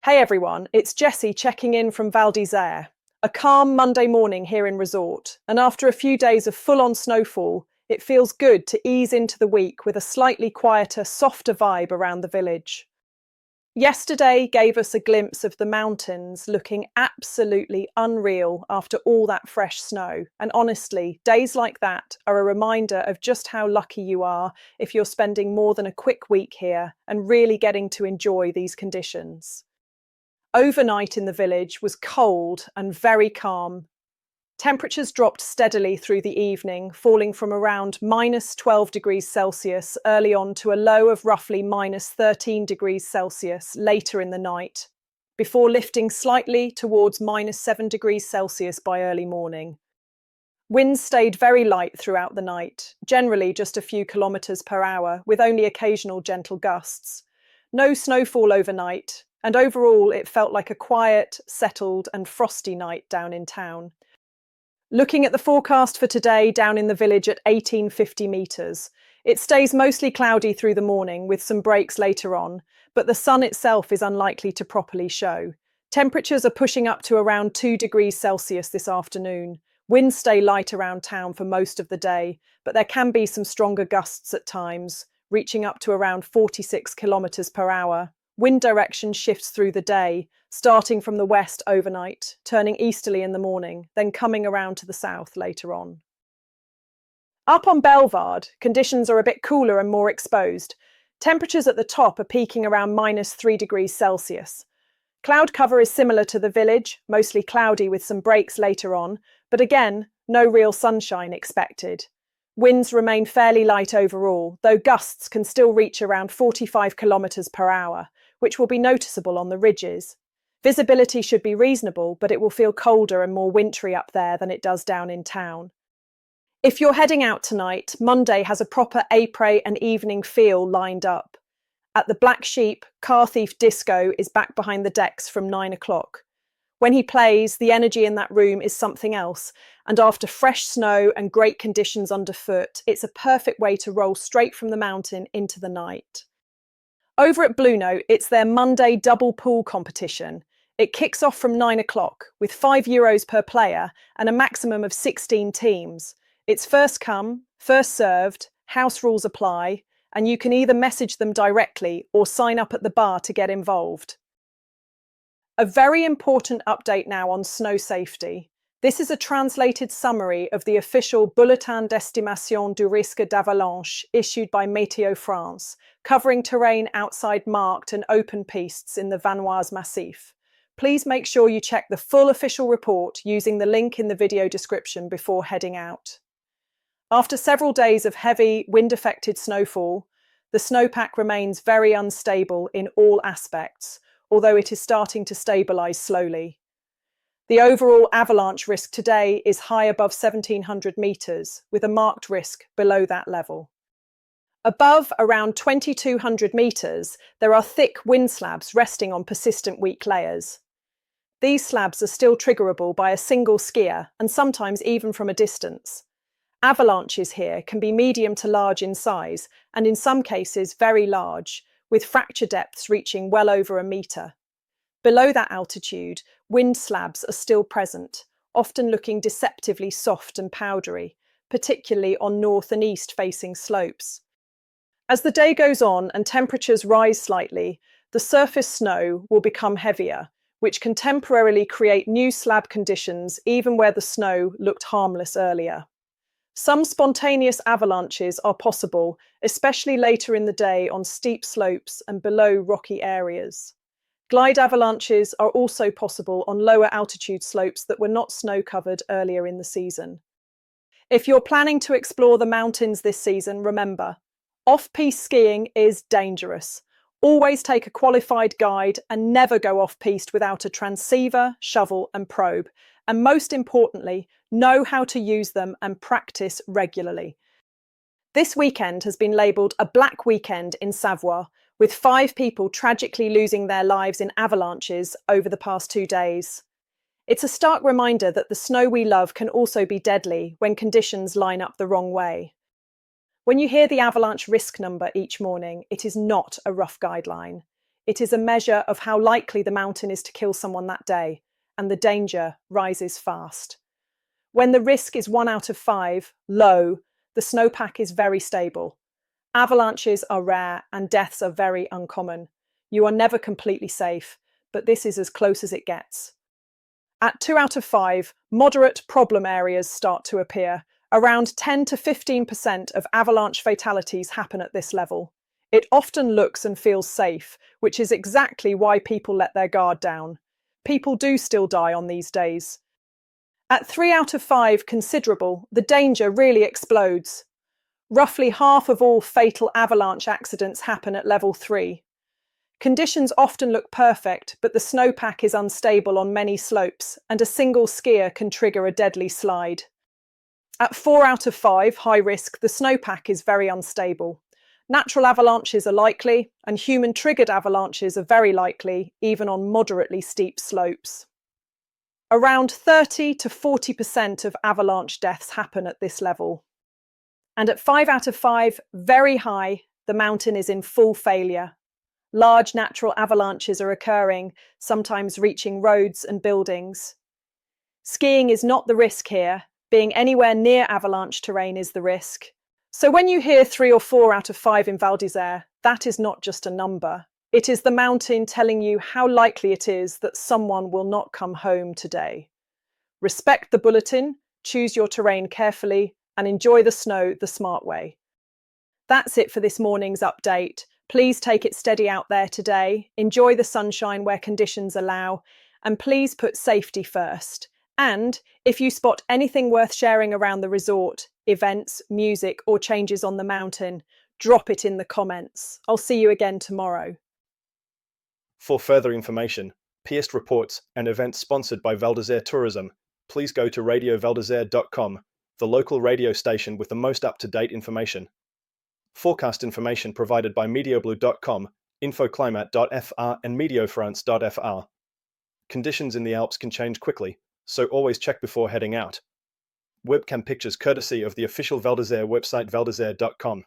Hey everyone, it's Jessie checking in from Val d'Isère. A calm Monday morning here in resort, and after a few days of full-on snowfall, it feels good to ease into the week with a slightly quieter, softer vibe around the village. Yesterday gave us a glimpse of the mountains looking absolutely unreal after all that fresh snow, and honestly, days like that are a reminder of just how lucky you are if you're spending more than a quick week here and really getting to enjoy these conditions. Overnight in the village was cold and very calm. Temperatures dropped steadily through the evening, falling from around minus 12 degrees Celsius early on to a low of roughly minus 13 degrees Celsius later in the night, before lifting slightly towards minus 7 degrees Celsius by early morning. Winds stayed very light throughout the night, generally just a few kilometres per hour, with only occasional gentle gusts. No snowfall overnight, and overall it felt like a quiet, settled and frosty night down in town. Looking at the forecast for today down in the village at 1850 metres, it stays mostly cloudy through the morning with some breaks later on, but the sun itself is unlikely to properly show. Temperatures are pushing up to around 2 degrees Celsius this afternoon. Winds stay light around town for most of the day, but there can be some stronger gusts at times, reaching up to around 46 kilometres per hour. Wind direction shifts through the day, starting from the west overnight, turning easterly in the morning, then coming around to the south later on. Up on Bellevarde, conditions are a bit cooler and more exposed. Temperatures at the top are peaking around minus 3 degrees Celsius. Cloud cover is similar to the village, mostly cloudy with some breaks later on, but again, no real sunshine expected. Winds remain fairly light overall, though gusts can still reach around 45 kilometres per hour, which will be noticeable on the ridges. Visibility should be reasonable, but it will feel colder and more wintry up there than it does down in town. If you're heading out tonight, Monday has a proper après and evening feel lined up. At the Black Sheep, Car Thief Disco is back behind the decks from 9 o'clock. When he plays, the energy in that room is something else, and after fresh snow and great conditions underfoot, it's a perfect way to roll straight from the mountain into the night. Over at Blue Note, it's their Monday double pool competition. It kicks off from 9 o'clock, with €5 per player and a maximum of 16 teams. It's first come, first served, house rules apply, and you can either message them directly or sign up at the bar to get involved. A very important update now on snow safety. This is a translated summary of the official Bulletin d'estimation du risque d'avalanche issued by Météo France, covering terrain outside marked and open pistes in the Vanoise Massif. Please make sure you check the full official report using the link in the video description before heading out. After several days of heavy, wind-affected snowfall, the snowpack remains very unstable in all aspects, although it is starting to stabilise slowly. The overall avalanche risk today is high above 1,700 metres, with a marked risk below that level. Above around 2,200 metres, there are thick wind slabs resting on persistent weak layers. These slabs are still triggerable by a single skier, and sometimes even from a distance. Avalanches here can be medium to large in size, and in some cases very large, with fracture depths reaching well over a metre. Below that altitude, wind slabs are still present, often looking deceptively soft and powdery, particularly on north and east facing slopes. As the day goes on and temperatures rise slightly, the surface snow will become heavier, which can temporarily create new slab conditions even where the snow looked harmless earlier. Some spontaneous avalanches are possible, especially later in the day on steep slopes and below rocky areas. Glide avalanches are also possible on lower altitude slopes that were not snow-covered earlier in the season. If you're planning to explore the mountains this season, remember, off-piste skiing is dangerous. Always take a qualified guide and never go off-piste without a transceiver, shovel and probe. And most importantly, know how to use them and practice regularly. This weekend has been labelled a black weekend in Savoie, with 5 people tragically losing their lives in avalanches over the past 2 days. It's a stark reminder that the snow we love can also be deadly when conditions line up the wrong way. When you hear the avalanche risk number each morning, it is not a rough guideline. It is a measure of how likely the mountain is to kill someone that day, and the danger rises fast. When the risk is 1 out of 5, low, the snowpack is very stable. Avalanches are rare and deaths are very uncommon. You are never completely safe, but this is as close as it gets. At 2 out of 5, moderate problem areas start to appear. Around 10 to 15% of avalanche fatalities happen at this level. It often looks and feels safe, which is exactly why people let their guard down. People do still die on these days. At 3 out of 5, considerable, the danger really explodes. Roughly half of all fatal avalanche accidents happen at level 3. Conditions often look perfect, but the snowpack is unstable on many slopes, and a single skier can trigger a deadly slide. At 4 out of 5, high risk, the snowpack is very unstable. Natural avalanches are likely, and human-triggered avalanches are very likely, even on moderately steep slopes. Around 30 to 40% of avalanche deaths happen at this level. And at 5 out of 5, very high, the mountain is in full failure. Large natural avalanches are occurring, sometimes reaching roads and buildings. Skiing is not the risk here. Being anywhere near avalanche terrain is the risk. So when you hear 3 or 4 out of 5 in Val d'Isère, that is not just a number. It is the mountain telling you how likely it is that someone will not come home today. Respect the bulletin, choose your terrain carefully, and enjoy the snow the smart way. That's it for this morning's update. Please take it steady out there today, enjoy the sunshine where conditions allow, and please put safety first. And if you spot anything worth sharing around the resort, events, music, or changes on the mountain, drop it in the comments. I'll see you again tomorrow. For further information, pierced reports, and events sponsored by Val d'Isère Tourism, please go to radiovaldeisere.com, the local radio station with the most up-to-date information. Forecast information provided by medioblue.com, infoclimat.fr and meteofrance.fr. Conditions in the Alps can change quickly, so always check before heading out. Webcam pictures courtesy of the official Val d'Isère website valdeisere.com.